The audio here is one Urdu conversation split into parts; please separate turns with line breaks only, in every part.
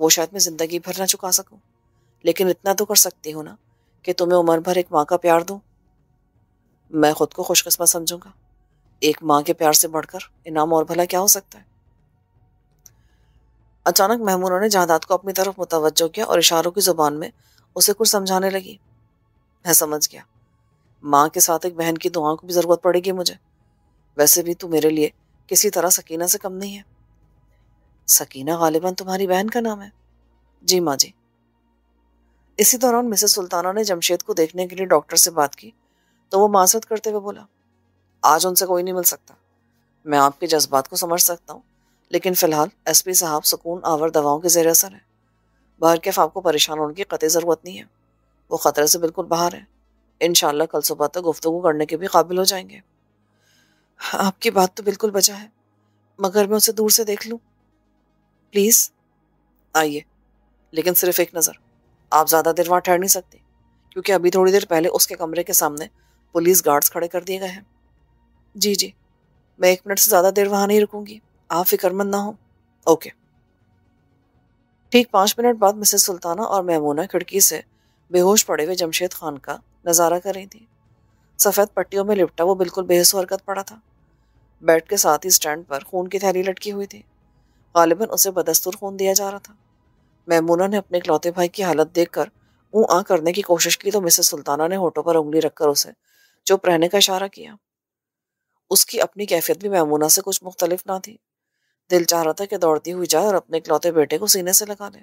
وہ شاید میں زندگی بھر نہ چکا سکوں، لیکن اتنا تو کر سکتی ہوں نا کہ تمہیں عمر بھر ایک ماں کا پیار دوں۔ میں خود کو خوش قسمت سمجھوں گا۔ ایک ماں کے پیار سے بڑھ کر انعام اور بھلا کیا ہو سکتا ہے؟ اچانک میمونہ نے جہادات کو اپنی طرف متوجہ کیا اور اشاروں کی زبان میں اسے کچھ سمجھانے لگی۔ میں سمجھ گیا، ماں کے ساتھ ایک بہن کی دعاؤں کی بھی ضرورت پڑے گی مجھے۔ ویسے بھی تو میرے لیے کسی طرح سکینہ سے کم نہیں ہے۔ سکینہ غالباً تمہاری بہن کا نام ہے؟ جی ماں جی۔ اسی دوران مسز سلطانہ نے جمشید کو دیکھنے کے لیے ڈاکٹر سے بات کی تو وہ معذرت کرتے ہوئے بولا، آج ان سے کوئی نہیں مل سکتا۔ میں آپ کے جذبات کو سمجھ سکتا ہوں، لیکن فی الحال ایس پی صاحب سکون آور دواؤں کے زیر اثر ہیں۔ باہر کے آپ کو پریشان ہونے کی قطعی ضرورت نہیں ہے، وہ خطرے سے بالکل باہر ہے۔ انشاءاللہ کل صبح تک گفتگو کرنے کے بھی قابل ہو جائیں گے۔ آپ کی بات تو بالکل بجا ہے، مگر میں اسے دور سے دیکھ لوں پلیز؟ آئیے، لیکن صرف ایک نظر۔ آپ زیادہ دیر وہاں ٹھہر نہیں سکتے، کیونکہ ابھی تھوڑی دیر پہلے اس کے کمرے کے سامنے پولیس گارڈز کھڑے کر دیے گئے ہیں۔ جی جی، میں 1 منٹ سے زیادہ دیر وہاں نہیں رکوں گی، آپ فکر مند نہ ہوں۔ اوکے۔ ٹھیک 5 منٹ بعد مسز سلطانہ اور میمونہ کھڑکی سے بے ہوش پڑے ہوئے جمشید خان کا نظارہ کر رہی تھی۔ سفید پٹیوں میں لپٹا وہ بالکل بے حس و حرکت پڑا تھا۔ بیڈ کے ساتھ ہی سٹینڈ پر خون کی تھیلی لٹکی ہوئی تھی، غالباً اسے بدستور خون دیا جا رہا تھا۔ میمونہ نے اپنے اکلوتے بھائی کی حالت دیکھ کر اوں آ کرنے کی کوشش کی تو مسز سلطانہ نے ہونٹوں پر انگلی رکھ کر اسے چپ رہنے کا اشارہ کیا۔ اس کی اپنی کیفیت بھی میمونہ سے کچھ مختلف نہ تھی۔ دل چاہ رہا تھا کہ دوڑتی ہوئی جائے اور اپنے اکلوتے بیٹے کو سینے سے لگا لے،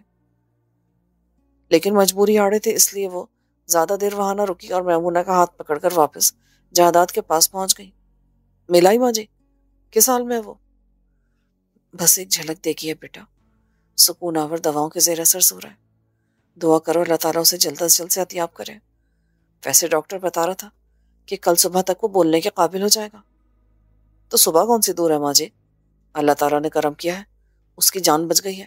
لیکن مجبوری آڑے تھی، اس لیے وہ زیادہ دیر وہاں نہ رکی اور میمونہ کا ہاتھ پکڑ کر واپس جہادات کے پاس پہنچ گئی۔ ملائی ماں جی، کس حال میں ہے وہ؟ بس ایک جھلک دیکھی ہے بیٹا، سکون آور دواؤں کے زیر اثر سو رہا ہے۔ دعا کرو اللہ تعالیٰ اسے جلد از جلد صحتیاب کرے۔ ویسے ڈاکٹر بتا رہا تھا کہ کل صبح تک وہ بولنے کے قابل ہو جائے گا۔ تو صبح کون سی دور ہے ماں جی؟ اللہ تعالیٰ نے کرم کیا ہے، اس کی جان بچ گئی ہے،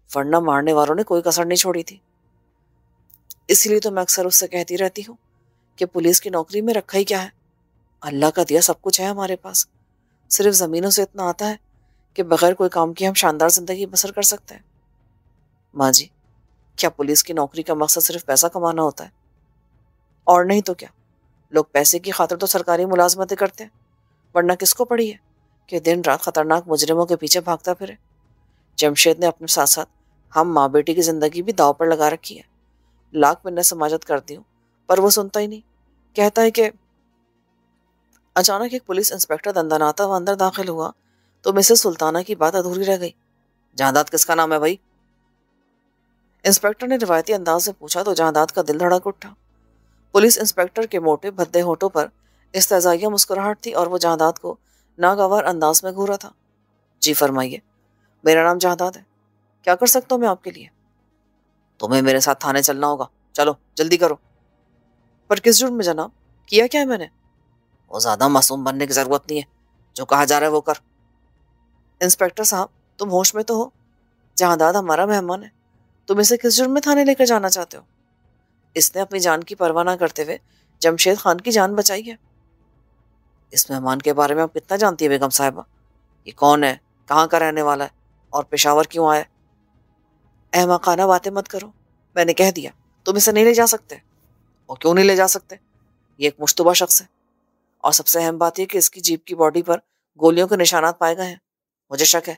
ورنہ مارنے والوں نے کوئی کسر نہیں چھوڑی تھی۔ اسی لیے تو میں اکثر اس سے کہتی رہتی ہوں کہ پولیس کی نوکری میں رکھا ہی کیا ہے، اللہ کا دیا سب کچھ ہے ہمارے پاس، صرف زمینوں سے اتنا آتا ہے کہ بغیر کوئی کام کیے ہم شاندار زندگی بسر کر سکتے ہیں۔ ماں جی، کیا پولیس کی نوکری کا مقصد صرف پیسہ کمانا ہوتا ہے؟ اور نہیں تو کیا، لوگ پیسے کی خاطر تو سرکاری ملازمتیں کرتے ہیں، ورنہ کس کو پڑی ہے کہ دن رات خطرناک مجرموں کے پیچھے بھاگتا پھرے۔ جمشید نے اپنے ساتھ ساتھ ہم ماں بیٹی کی زندگی بھی داؤ پر لگا رکھی ہے۔ لاکھ منت سماجت کرتی ہوں پر وہ سنتا ہی نہیں، کہتا ہے کہ… اچانک ایک پولیس انسپکٹر دندناتا ہوا اندر داخل ہوا تو مسز سلطانہ کی بات ادھوری رہ گئی۔ جہادات کس کا نام ہے بھائی؟ انسپکٹر نے روایتی انداز سے پوچھا تو جہادات کا دل دھڑک اٹھا۔ پولیس انسپکٹر کے موٹے بھدے ہونٹوں پر استہزائیہ مسکراہٹ تھی اور وہ جہادات کو ناگوار انداز میں گھورا تھا۔ جی فرمائیے، میرا نام جہادات ہے، کیا کر سکتا ہوں میں آپ کے لیے؟ تمہیں میرے ساتھ تھانے چلنا ہوگا، چلو جلدی کرو۔ پر کس جرم میں جناب؟ کیا کیا ہے میں نے؟ وہ زیادہ معصوم بننے کی ضرورت نہیں ہے، جو کہا جا رہا ہے وہ کر۔ انسپکٹر صاحب تم ہوش میں تو ہو؟ جہادات ہمارا مہمان ہے، تم اسے کس جرم میں تھانے لے کر جانا چاہتے ہو؟ اس نے اپنی جان کی پرواہ نہ کرتے ہوئے جمشید خان کی جان بچائی ہے۔ اس مہمان کے بارے میں آپ کتنا جانتی ہے بیگم صاحبہ؟ یہ کون ہے، کہاں کا رہنے والا ہے اور پشاور کیوں آیا؟ احمقانہ باتیں مت کرو، میں نے کہہ دیا تم اسے نہیں لے جا سکتے۔ اور کیوں نہیں لے جا سکتے؟ یہ ایک مشتبہ شخص ہے، اور سب سے اہم بات یہ کہ اس کی جیپ کی باڈی پر گولیوں کے نشانات پائے گئے ہیں۔ مجھے شک ہے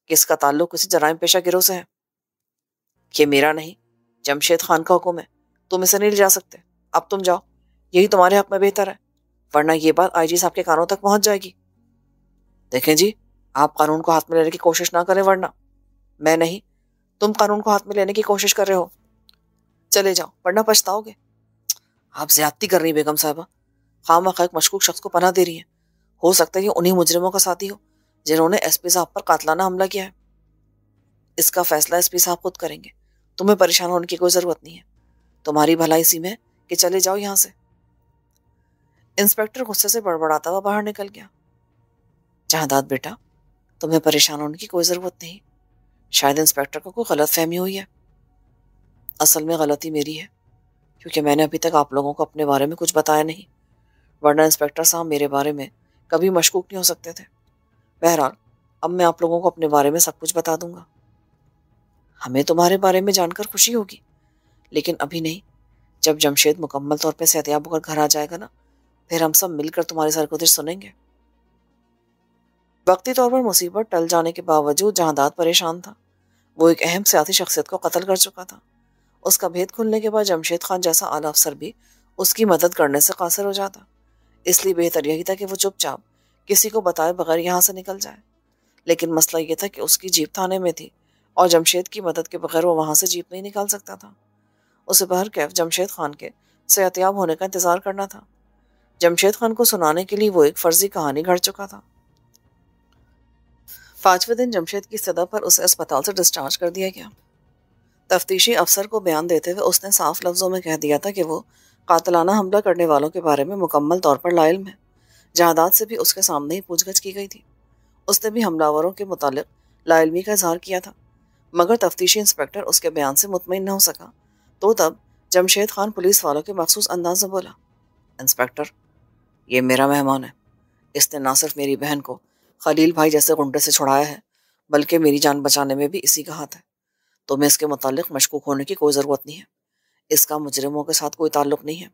کہ اس کا تعلق کسی جرائم پیشہ گروہ سے ہے۔ یہ میرا نہیں، جمشید خان کا حکم ہے، تم اسے نہیں لے جا سکتے۔ اب تم جاؤ، یہی تمہارے حق میں بہتر ہے، ورنہ یہ بات آئی جی صاحب کے کانوں تک پہنچ جائے گی۔ دیکھیں جی، آپ قانون کو ہاتھ میں لینے کی کوشش نہ کریں، ورنہ… میں نہیں، تم قانون کو ہاتھ میں لینے کی کوشش کر رہے ہو۔ چلے جاؤ ورنہ پچھتاؤ گے۔ آپ زیادتی کر رہی بیگم صاحبہ، خواہ ایک مشکوک شخص کو پناہ دے رہی ہیں۔ ہو سکتا ہے یہ انہی مجرموں کا ساتھی ہو جنہوں نے ایس پی صاحب پر قاتلانہ حملہ کیا ہے۔ اس کا فیصلہ ایس پی صاحب خود کریں گے، تمہیں پریشان ہونے کی کوئی ضرورت نہیں ہے، تمہاری بھلائی اسی میں ہے کہ چلے جاؤ یہاں سے۔ انسپکٹر غصے سے بڑبڑاتا ہوا باہر نکل گیا۔ جہادات بیٹا، تمہیں پریشان ہونے کی کوئی ضرورت نہیں، شاید انسپکٹر کو کوئی غلط فہمی ہوئی ہے۔ اصل میں غلطی میری ہے، کیونکہ میں نے ابھی تک آپ لوگوں کو اپنے بارے میں کچھ بتایا نہیں، ورنہ انسپکٹر صاحب میرے بارے میں کبھی مشکوک نہیں ہو سکتے تھے۔ بہرحال اب میں آپ لوگوں کو اپنے بارے میں سب کچھ بتا دوں گا۔ ہمیں تمہارے بارے میں جان کر خوشی ہوگی، لیکن ابھی نہیں۔ جب جمشید مکمل طور پہ صحتیاب ہو کر گھر آ جائے گا نا، پھر ہم سب مل کر تمہاری سرگزشت سنیں گے۔ وقتی طور پر مصیبت ٹل جانے کے باوجود جہانداد پریشان تھا۔ وہ ایک اہم سیاسی شخصیت کو قتل کر چکا تھا۔ اس کا بھید کھلنے کے بعد جمشید خان جیسا اعلیٰ افسر بھی اس کی مدد کرنے سے قاصر ہو جاتا۔ اس لیے بہتر یہی تھا کہ وہ چپ چاپ کسی کو بتائے بغیر یہاں سے نکل جائے۔ لیکن مسئلہ یہ تھا کہ اس کی جیپ تھانے میں تھی اور جمشید کی مدد کے بغیر وہ وہاں سے جیپ نہیں نکال سکتا تھا۔ اسے بہرکیف جمشید خان کے صحتیاب ہونے کا انتظار کرنا تھا۔ جمشید خان کو سنانے کے لیے وہ ایک فرضی کہانی گھڑ چکا تھا۔ 5ویں دن جمشید کی صدا پر اسے اسپتال سے ڈسچارج کر دیا گیا۔ تفتیشی افسر کو بیان دیتے ہوئے اس نے صاف لفظوں میں کہہ دیا تھا کہ وہ قاتلانہ حملہ کرنے والوں کے بارے میں مکمل طور پر لاعلم ہے۔ جہاداد سے بھی اس کے سامنے ہی پوچھ گچھ کی گئی تھی۔ اس نے بھی حملہ آوروں کے متعلق لاعلمی کا اظہار کیا تھا، مگر تفتیشی انسپکٹر اس کے بیان سے مطمئن نہ ہو سکا۔ تو تب جمشید خان پولیس والوں کے مخصوص انداز میں بولا، انسپکٹر، یہ میرا مہمان ہے۔ اس نے نہ صرف میری بہن کو خلیل بھائی جیسے غنڈے سے چھڑایا ہے، بلکہ میری جان بچانے میں بھی اسی کا ہاتھ ہے۔ تمہیں اس کے متعلق مشکوک ہونے کی کوئی ضرورت نہیں ہے۔ اس کا مجرموں کے ساتھ کوئی تعلق نہیں ہے۔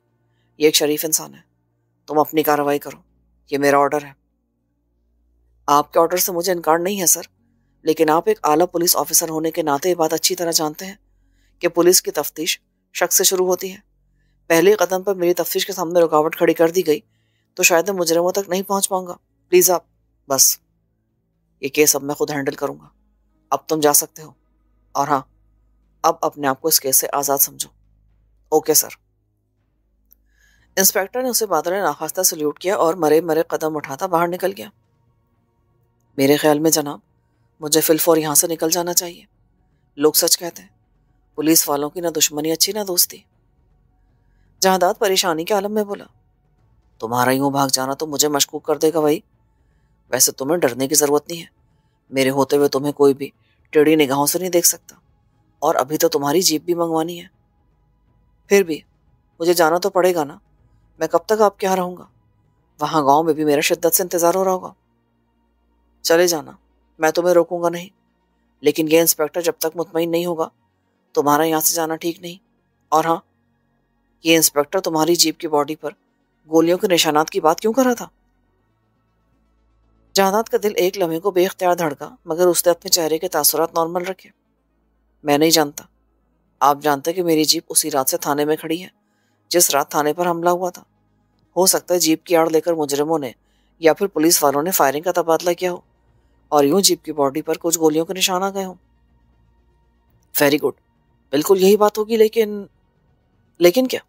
یہ ایک شریف انسان ہے۔ تم اپنی کارروائی کرو، یہ میرا آرڈر ہے۔ آپ کے آرڈر سے مجھے انکار نہیں ہے سر، لیکن آپ ایک اعلیٰ پولیس آفیسر ہونے کے ناطے یہ بات اچھی طرح جانتے ہیں کہ پولیس کی تفتیش شخص سے شروع ہوتی ہے۔ پہلے قدم پر میری تفتیش کے سامنے رکاوٹ کھڑی کر دی گئی تو شاید میں مجرموں تک نہیں پہنچ پاؤں گا۔ پلیز آپ بس، یہ کیس اب میں خود ہینڈل کروں گا۔ اب تم جا سکتے ہو، اور ہاں، اب اپنے آپ کو اس کیس سے آزاد سمجھو۔ Okay sir. انسپکٹر نے اسے بادل ناخواستہ سلیوٹ کیا اور مرے مرے قدم اٹھاتا باہر نکل گیا۔ میرے خیال میں جناب، مجھے فی الفور یہاں سے نکل جانا چاہیے۔ لوگ سچ کہتے ہیں، پولیس والوں کی نہ دشمنی اچھی نہ دوستی۔ جہاداد پریشانی کے عالم میں بولا، تمہارا یوں بھاگ جانا تو مجھے مشکوک کر دے گا بھائی۔ ویسے تمہیں ڈرنے کی ضرورت نہیں ہے۔ میرے ہوتے ہوئے تمہیں کوئی بھی ٹیڑھی نگاہوں سے نہیں دیکھ سکتا، اور ابھی تو تمہاری جیپ بھی منگوانی ہے۔ پھر بھی مجھے جانا تو پڑے گا نا۔ میں کب تک آپ کے یہاں رہوں گا؟ وہاں گاؤں میں بھی میرا شدت سے انتظار ہو رہا ہوگا۔ چلے جانا، میں تمہیں روکوں گا نہیں، لیکن یہ انسپکٹر جب تک مطمئن نہیں ہوگا تمہارا یہاں سے جانا ٹھیک نہیں۔ اور ہاں، یہ انسپکٹر تمہاری جیپ کی باڈی پر گولیوں کے نشانات کی بات کیوں کر رہا تھا؟ جہاداد کا دل ایک لمحے کو بے اختیار دھڑکا، مگر اس نے اپنے چہرے کے تاثرات نارمل رکھے۔ میں نہیں جانتا۔ آپ جانتے کہ میری جیپ اسی رات سے تھانے میں کھڑی ہے جس رات تھانے پر حملہ ہوا تھا۔ ہو سکتا ہے جیپ کی آڑ لے کر مجرموں نے یا پھر پولیس والوں نے فائرنگ کا تبادلہ کیا ہو، اور یوں جیپ کی باڈی پر کچھ گولیوں کے نشان آ گئے ہوں۔ ویری گڈ، بالکل یہی بات ہوگی، لیکن کیا؟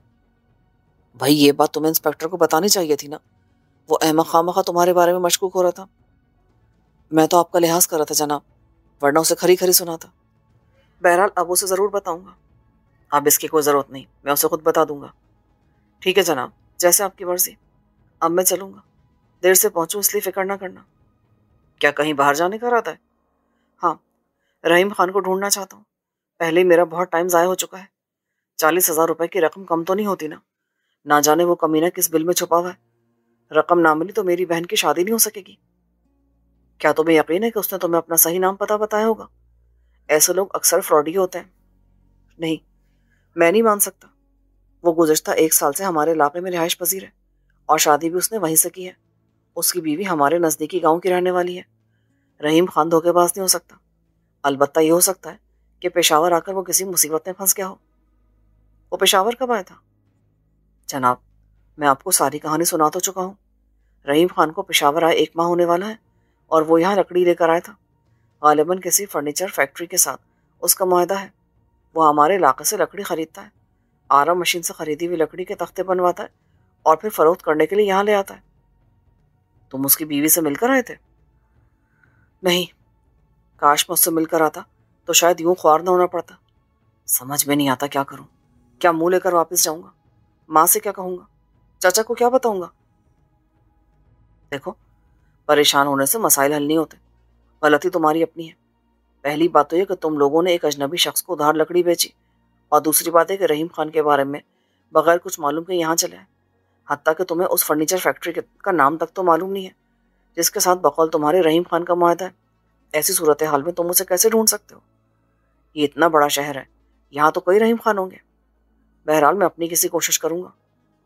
بھائی، یہ بات تمہیں انسپکٹر کو بتانی چاہیے تھی نا۔ وہ احمق خواہ تمہارے بارے میں مشکوک ہو رہا تھا۔ میں تو آپ کا لحاظ کر رہا تھا جناب، ورنہ اسے کھری کھری سنا تھا۔ بہرحال اب اسے ضرور بتاؤں گا۔ اب اس کی کوئی ضرورت نہیں، میں اسے خود بتا دوں گا۔ ٹھیک ہے جناب، جیسے آپ کی مرضی۔ اب میں چلوں گا، دیر سے پہنچوں اس لیے فکر نہ کرنا۔ کیا کہیں باہر جانے کا ارادہ ہے؟ ہاں، رحیم خان کو ڈھونڈنا چاہتا ہوں۔ پہلے ہی میرا بہت ٹائم ضائع ہو چکا ہے۔ 40,000 روپے کی رقم کم تو نہیں ہوتی نا؟ نہ جانے وہ کمینہ کس بل میں چھپا ہوا ہے۔ رقم نہ ملی تو میری بہن کی شادی نہیں ہو سکے گی۔ کیا تمہیں یقین ہے کہ اس نے تمہیں اپنا صحیح نام پتہ بتایا ہوگا؟ ایسے لوگ اکثر فراڈی ہوتے ہیں۔ نہیں، میں نہیں مان سکتا۔ وہ گزشتہ 1 سال سے ہمارے علاقے میں رہائش پذیر ہے، اور شادی بھی اس نے وہیں سے کی ہے۔ اس کی بیوی ہمارے نزدیکی گاؤں کی رہنے والی ہے۔ رحیم خان دھوکے باز نہیں ہو سکتا۔ البتہ یہ ہو سکتا ہے کہ پشاور آ کر وہ کسی مصیبت میں پھنس گیا ہو۔ وہ پشاور کب آیا تھا؟ جناب، میں آپ کو ساری کہانی سنا تو چکا ہوں۔ رحیم خان کو پشاور آئے 1 ماہ ہونے والا ہے، اور وہ یہاں لکڑی لے کر آیا تھا۔ غالباً کسی فرنیچر فیکٹری کے ساتھ اس کا معاہدہ ہے۔ وہ ہمارے علاقے سے لکڑی خریدتا ہے، آرا مشین سے خریدی ہوئی لکڑی کے تختے بنواتا ہے، اور پھر فروخت کرنے کے لیے یہاں لے آتا ہے۔ تم اس کی بیوی سے مل کر آئے تھے؟ نہیں، کاش مجھ سے مل کر آتا تو شاید یوں خوار نہ ہونا پڑتا۔ سمجھ میں نہیں آتا کیا کروں۔ کیا منہ لے کر واپس جاؤں گا؟ ماں سے کیا کہوں گا؟ چاچا کو کیا بتاؤں گا؟ دیکھو، پریشان ہونے سے مسائل حل نہیں ہوتے۔ غلطی تمہاری اپنی ہے۔ پہلی بات تو یہ کہ تم لوگوں نے ایک اجنبی شخص کو ادھار لکڑی بیچی، اور دوسری بات ہے کہ رحیم خان کے بارے میں بغیر کچھ معلوم کے یہاں چلے آئے۔ حتیٰ کہ تمہیں اس فرنیچر فیکٹری کا نام تک تو معلوم نہیں ہے جس کے ساتھ بقول تمہارے رحیم خان کا معاہدہ ہے۔ ایسی صورتحال میں تم اسے کیسے ڈھونڈ سکتے ہو؟ یہ اتنا بڑا شہر ہے، یہاں تو کئی رحیم خان ہوں گے۔ بہرحال میں اپنی کسی کوشش کروں گا،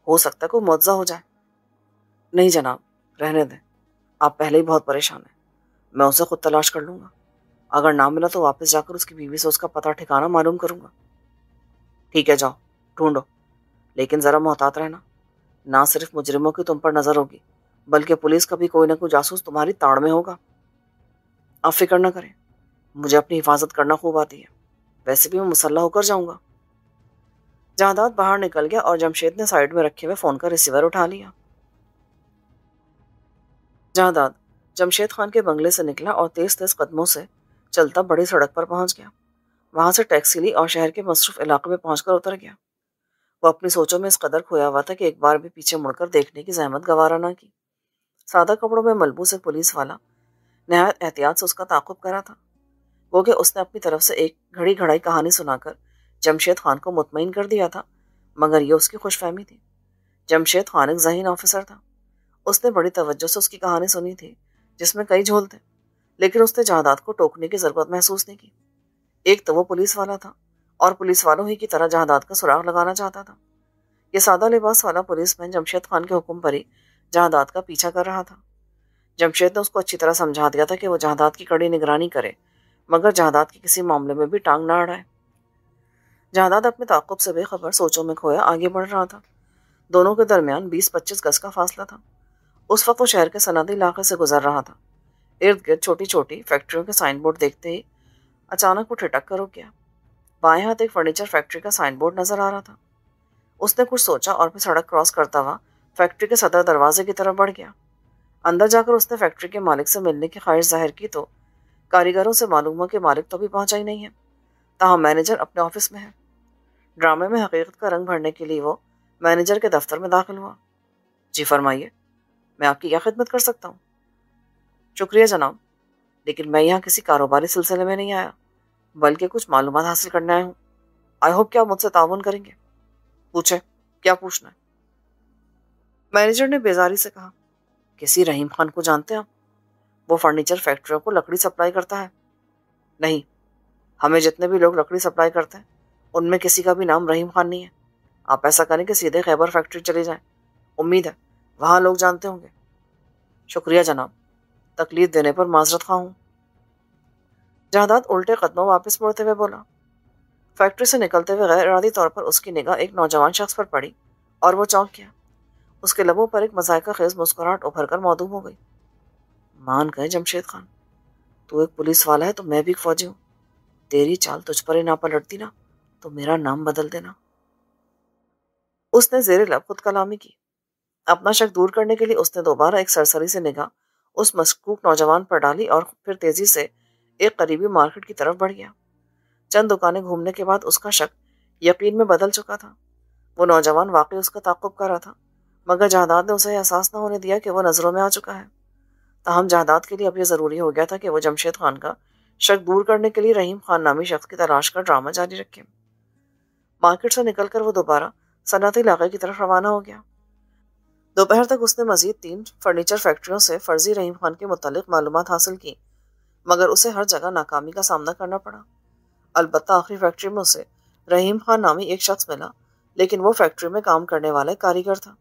ہو سکتا ہے کوئی معجزہ ہو جائے۔ نہیں جناب، رہنے دیں، آپ پہلے ہی بہت پریشان ہیں، میں اسے خود تلاش کر لوں گا۔ اگر نہ ملا تو واپس جا کر اس کی بیوی سے اس کا پتہ ٹھکانہ معلوم کروں گا۔ ٹھیک ہے، جاؤ ڈھونڈو، لیکن ذرا محتاط رہنا، نہ صرف مجرموں کی تم پر نظر ہوگی بلکہ پولیس کا بھی کوئی نہ کوئی جاسوس تمہاری تاڑ میں ہوگا۔ آپ فکر نہ کریں، مجھے اپنی حفاظت کرنا خوب آتی ہے، ویسے بھی میں مسلح ہو کر جاؤں گا۔ جہاداد باہر نکل گیا اور جمشید نے سائیڈ میں رکھے ہوئے فون کا ریسیور اٹھا لیا۔ جہاداد جمشید خان کے بنگلے سے نکلا اور تیز تیز قدموں سے چلتا بڑی سڑک پر پہنچ گیا۔ وہاں سے ٹیکسی لی اور شہر کے مصروف علاقے میں پہنچ کر اتر گیا۔ وہ اپنی سوچوں میں اس قدر کھویا ہوا تھا کہ ایک بار بھی پیچھے مڑ کر دیکھنے کی زحمت گوارا نہ کی۔ سادہ کپڑوں میں ملبوس ایک پولیس والا نہایت احتیاط سے اس کا تعاقب کرا تھا، وہ کہ اس نے اپنی طرف سے ایک گھڑی گھڑائی کہانی سنا کر جمشید خان کو مطمئن کر دیا تھا، مگر یہ اس کی خوش فہمی تھی۔ جمشید خان ایک ذہین آفیسر تھا، اس نے بڑی توجہ سے اس کی کہانی سنی تھی جس میں کئی جھول تھے، لیکن اس نے جہاداد کو ٹوکنے کی ضرورت محسوس نہیں کی۔ ایک تو وہ پولیس والا تھا اور پولیس والوں ہی کی طرح جہاداد کا سراغ لگانا چاہتا تھا۔ یہ سادہ لباس والا پولیس مین جمشید خان کے حکم پر ہی جہاداد کا پیچھا کر رہا تھا۔ جمشید نے اس کو اچھی طرح سمجھا دیا تھا کہ وہ جہاداد کی کڑی نگرانی کرے، مگر جہاداد کی کسی معاملے میں بھی ٹانگ نہ اڑائے۔ جہاداد اپنے تعاقب سے بے خبر سوچوں میں کھویا آگے بڑھ رہا تھا۔ دونوں کے درمیان 20-25 گز کا فاصلہ تھا۔ اس وقت وہ شہر کے صنعتی علاقے سے گزر رہا تھا۔ ارد گرد چھوٹی چھوٹی فیکٹریوں کے سائن بورڈ دیکھتے ہی اچانک وہ ٹھٹک کر رک گیا۔ بائیں ہاتھ ایک فرنیچر فیکٹری کا سائن بورڈ نظر آ رہا تھا۔ اس نے کچھ سوچا اور پھر سڑک کراس کرتا ہوا فیکٹری کے صدر دروازے کی طرف بڑھ گیا۔ اندر جا کر اس نے فیکٹری کے مالک سے ملنے کی خواہش ظاہر کی تو کاریگروں سے معلوم ہوا کہ مالک تو ابھی پہنچا ہی نہیں ہے، تاہم مینیجر اپنے آفس میں ہے۔ ڈرامے میں حقیقت کا رنگ بھرنے کے لیے وہ مینیجر کے دفتر میں داخل ہوا۔ جی فرمائیے، میں آپ کی کیا خدمت کر سکتا ہوں؟ شکریہ جناب، لیکن میں یہاں کسی کاروباری سلسلے میں نہیں آیا بلکہ کچھ معلومات حاصل کرنے آیا ہوں۔ آئی ہوپ کہ آپ مجھ سے تعاون کریں گے۔ پوچھیں، کیا پوچھنا ہے؟ مینیجر نے بیزاری سے کہا۔ کسی رحیم خان کو جانتے ہیں آپ؟ وہ فرنیچر فیکٹریوں کو لکڑی سپلائی کرتا ہے۔ نہیں، ہمیں جتنے بھی لوگ لکڑی سپلائی کرتے ہیں ان میں کسی کا بھی نام رحیم خان نہیں ہے۔ آپ ایسا کریں کہ سیدھے خیبر فیکٹری چلے جائیں، امید ہے وہاں لوگ جانتے ہوں گے۔ شکریہ جناب، تکلیف دینے پر معذرت خواہ ہوں۔ جہاداد الٹے قدموں واپس مڑتے ہوئے بولا۔ فیکٹری سے نکلتے ہوئے غیر ارادی طور پر اس کی نگاہ ایک نوجوان شخص پر پڑی اور وہ چونک گیا۔ اس کے لبوں پر ایک مذائقہ خیز مسکراہٹ ابھر کر معدوم ہو گئی۔ مان گئے جمشید خان، تو ایک پولیس والا ہے تو میں بھی ایک فوجی ہوں۔ تیری چال تجھ پر ہی نہ پلٹتی نا تو میرا نام بدل دینا۔ اس نے زیر لب خود کلامی کی۔ اپنا شک دور کرنے کے لیے اس نے دوبارہ ایک سرسری سے نگاہ اس مشکوک نوجوان پر ڈالی اور پھر تیزی سے ایک قریبی مارکیٹ کی طرف بڑھ گیا۔ چند دکانیں گھومنے کے بعد اس کا شک یقین میں بدل چکا تھا۔ وہ نوجوان واقعی اس کا تعاقب کر رہا تھا، مگر جہاداد نے اسے احساس نہ ہونے دیا کہ وہ نظروں میں آ چکا ہے۔ تاہم جہاداد کے لیے اب یہ ضروری ہو گیا تھا کہ وہ جمشید خان کا شک دور کرنے کے لیے رحیم خان نامی شخص کی تلاش کا ڈرامہ جاری رکھے۔ مارکیٹ سے نکل کر وہ دوبارہ صنعتی علاقے کی طرف روانہ ہو گیا۔ دوپہر تک اس نے مزید 3 فرنیچر فیکٹریوں سے فرضی رحیم خان کے متعلق معلومات حاصل کی، مگر اسے ہر جگہ ناکامی کا سامنا کرنا پڑا۔ البتہ آخری فیکٹری میں اسے رحیم خان نامی ایک شخص ملا، لیکن وہ فیکٹری میں کام کرنے والا ایک کاریگر تھا۔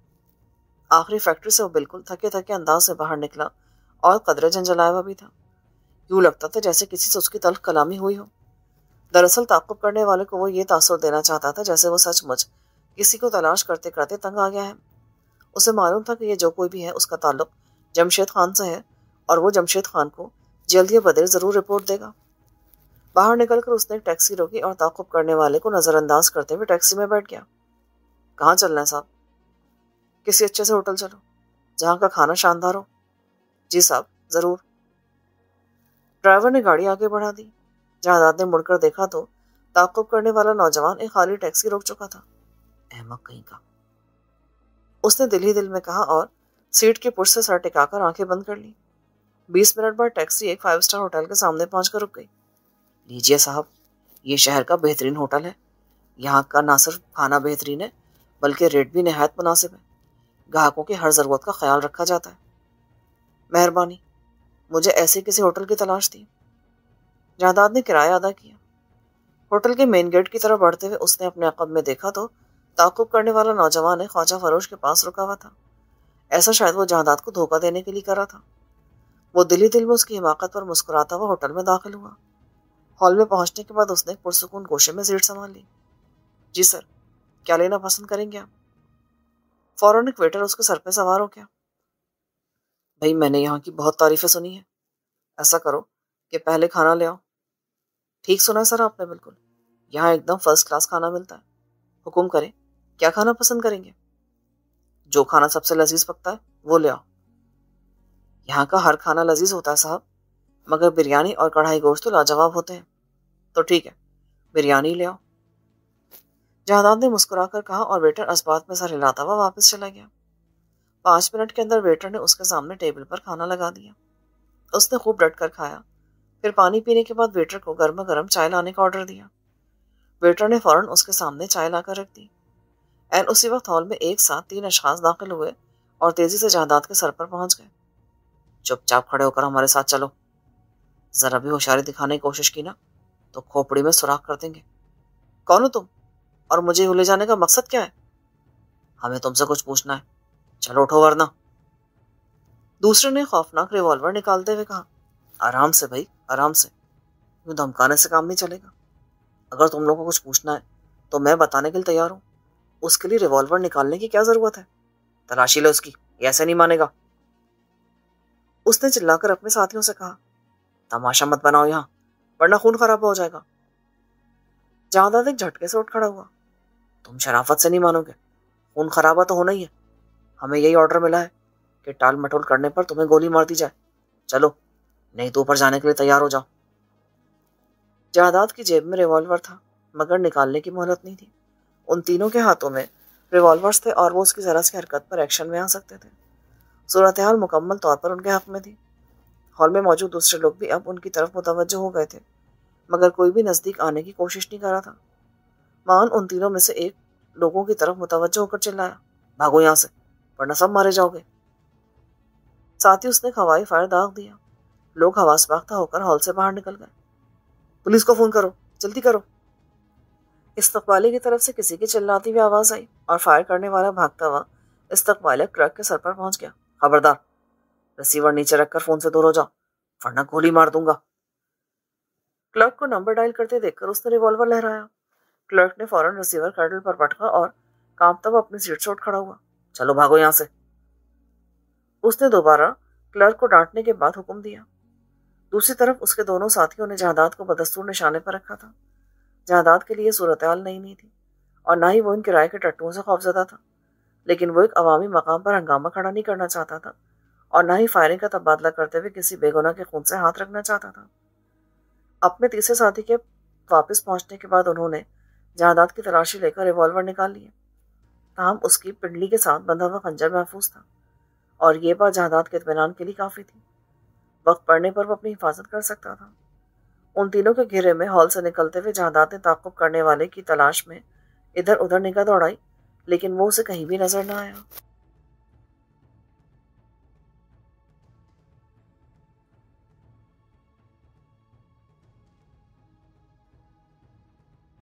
آخری فیکٹری سے وہ بالکل تھکے تھکے انداز سے باہر نکلا اور قدرے جھنجھلایا ہوا بھی تھا۔ یوں لگتا تھا جیسے کسی سے اس کی تلخ کلامی ہوئی ہو۔ دراصل تعاقب کرنے والے کو وہ یہ تاثر دینا چاہتا تھا جیسے وہ سچ مچ کسی کو تلاش کرتے کرتے تنگ آ گیا ہے۔ اسے معلوم تھا کہ یہ جو کوئی بھی ہے اس کا تعلق جمشید خان سے ہے اور وہ جمشید خان کو جلد یا بدیر ضرور رپورٹ دے گا۔ باہر نکل کر اس نے ایک ٹیکسی روکی اور تعاقب کرنے والے کو نظر انداز کرتے ہوئے ٹیکسی میں بیٹھ گیا۔ کہاں چلنا ہے صاحب؟ کسی اچھے سے ہوٹل چلو جہاں کا کھانا شاندار ہو۔ جی صاحب، ضرور۔ ڈرائیور نے گاڑی آگے بڑھا دی۔ جہاداد نے مڑ کر دیکھا تو تعاقب کرنے والا نوجوان ایک خالی ٹیکسی روک چکا تھا۔ احمق کہیں کا، اس نے دل ہی دل میں کہا اور سیٹ کے پشت سے سر ٹکا کر آنکھیں بند کر لی۔ 20 منٹ بعد ٹیکسی ایک 5 اسٹار ہوٹل کے سامنے پہنچ کر رک گئی۔ لیجئے صاحب، یہ شہر کا بہترین ہوٹل ہے۔ یہاں کا نہ صرف کھانا بہترین ہے بلکہ ریٹ بھی نہایت مناسب ہے۔ گاہکوں کی ہر ضرورت کا خیال رکھا جاتا ہے۔ مہربانی، مجھے ایسے کسی ہوٹل کی تلاش تھی۔ جہاداد نے کرایہ ادا کیا۔ ہوٹل کے مین گیٹ کی طرف بڑھتے ہوئے اس نے اپنے عقب میں دیکھا تو تعاقب کرنے والا نوجوان خواجہ فروش کے پاس رکا ہوا تھا۔ ایسا شاید وہ جہادات کو دھوکہ دینے کے لیے کر رہا تھا۔ وہ دل ہی دل میں اس کی حماقت پر مسکراتا ہوا ہوٹل میں داخل ہوا۔ ہال میں پہنچنے کے بعد اس نے ایک پرسکون گوشے میں سیٹ سنبھال لی۔ جی سر، کیا لینا پسند کریں گے آپ؟ فوراً ایک ویٹر اس کے سر پہ سوار ہو گیا۔ بھائی میں نے یہاں کی بہت تعریفیں سنی ہیں، ایسا کرو کہ پہلے کھانا لے آؤ۔ ٹھیک سنا ہے سر آپ نے بالکل، یہاں ایک دم فرسٹ کلاس کھانا ملتا ہے۔ حکم کریں، کیا کھانا پسند کریں گے؟ جو کھانا سب سے لذیذ پکتا ہے وہ لے آؤ۔ یہاں کا ہر کھانا لذیذ ہوتا ہے صاحب، مگر بریانی اور کڑھائی گوشت تو لاجواب ہوتے ہیں۔ تو ٹھیک ہے، بریانی لے آؤ۔ جہادات نے مسکرا کر کہا اور ویٹر اسبات میں سر ہلاتا ہوا واپس چلا گیا۔ 5 منٹ کے اندر ویٹر نے اس کے سامنے ٹیبل پر کھانا لگا دیا۔ اس نے خوب ڈٹ کر کھایا، پھر پانی پینے کے بعد ویٹر کو گرما گرم چائے لانے کا آرڈر دیا۔ ویٹر نے فوراً اس کے سامنے چائے لا کر رکھ دی۔ این اسی وقت ہال میں ایک ساتھ 3 اشخاص داخل ہوئے اور تیزی سے جہادات کے سر پر پہنچ گئے۔ چپ چاپ کھڑے ہو کر ہمارے ساتھ چلو۔ ذرا بھی ہوشیاری دکھانے کی کوشش کی نا تو کھوپڑی میں سوراخ کر دیں گے۔ کون ہو تم اور مجھے لے جانے کا مقصد کیا ہے؟ ہمیں تم سے کچھ پوچھنا ہے، چلو اٹھو ورنہ۔ دوسرے نے خوفناک ریوالور نکالتے ہوئے کہا، آرام سے بھائی، آرام سے، یوں دھمکانے سے کام نہیں چلے گا۔ اگر تم لوگوں کو کچھ پوچھنا ہے تو میں بتانے کے لیے تیار ہوں، اس کے لیے ریوالور نکالنے کی کیا ضرورت ہے؟ تلاشی لو اس کی، یہ ایسے نہیں مانے گا۔ اس نے چلا کر اپنے ساتھیوں سے کہا، تماشا مت بناؤ یہاں ورنہ خون خراب ہو جائے گا۔ جہادات ایک جھٹکے سے اٹھ کھڑا ہوا، تم شرافت سے نہیں مانو گے، خون خرابہ تو ہونا ہی ہے۔ ہمیں یہی آرڈر ملا ہے کہ ٹال مٹول کرنے پر تمہیں گولی مار دی جائے، چلو نہیں تو اوپر جانے کے لیے تیار ہو جاؤ۔ جہادات کی جیب میں ریوالور تھا مگر نکالنے کی مہلت نہیں تھی۔ ان تینوں کے ہاتھوں میں ریوالورز تھے اور وہ اس کی ذرا سی حرکت پر ایکشن میں آ سکتے تھے۔ صورتحال مکمل طور پر ان کے حق میں تھی۔ ہال میں موجود دوسرے لوگ بھی اب ان کی طرف متوجہ ہو گئے تھے مگر کوئی بھی نزدیک آنے کی کوشش نہیں کر رہا تھا۔ مان ان تینوں میں سے ایک لوگوں کی طرف متوجہ ہو کر چلایا، بھاگو یہاں سے ورنہ سب مارے جاؤ گے۔ ساتھ ہی اس نے ہوائی فائر داغ دیا۔ لوگ حواس باختہ ہو کر ہال سے باہر نکل گئے۔ پولیس کو فون کرو، جلدی کرو۔ استقبالی کی طرف سے کسی کی چلاتی ہوئی آواز آئی اور فائر کرنے والا بھاگتا ہوا استقبالیہ کلرک کے سر پر پہنچ گیا۔ خبردار، ریسیور نیچے رکھ کر فون سے دور ہو جاؤ ورنہ گولی مار دوں گا۔ کلرک کو نمبر ڈائل کرتے دیکھ کر اس نے ریوالور لہرایا۔ کلرک نے فوراً ریسیور کرڈل پر پٹکا اور کانپتا ہوا اپنی سیٹ سے اٹھ کھڑا ہوا، چلو بھاگو یہاں سے۔ اس نے دوبارہ کلرک کو ڈانٹنے کے بعد حکم دیا۔ دوسری طرف اس کے دونوں ساتھیوں نے جہادات کو بدستور نشانے پر رکھا تھا۔ جہادات کے لیے صورتحال نئی نہیں تھی اور نہ ہی وہ ان کرائے کے ٹٹوؤں سے خوفزدہ تھا، لیکن وہ ایک عوامی مقام پر ہنگامہ کھڑا نہیں کرنا چاہتا تھا اور نہ ہی فائرنگ کا تبادلہ کرتے ہوئے کسی بے گناہ کے خون سے ہاتھ رکھنا چاہتا تھا۔ اپنے تیسرے ساتھی کے واپس پہنچنے کے بعد انہوں نے جہادات کی تلاشی لے کر ریوالور نکال لیے، تاہم اس کی پنڈلی کے ساتھ بندھا ہوا خنجر محفوظ تھا اور یہ بات جہادات کے اطمینان کے لیے کافی تھی۔ وقت پڑنے پر وہ اپنی حفاظت کر سکتا تھا۔ ان تینوں کے گھیرے میں ہال سے نکلتے ہوئے جہادات نے تعاقب کرنے والے کی تلاش میں ادھر ادھر نگاہ دوڑائی لیکن وہ اسے کہیں بھی نظر نہ آیا۔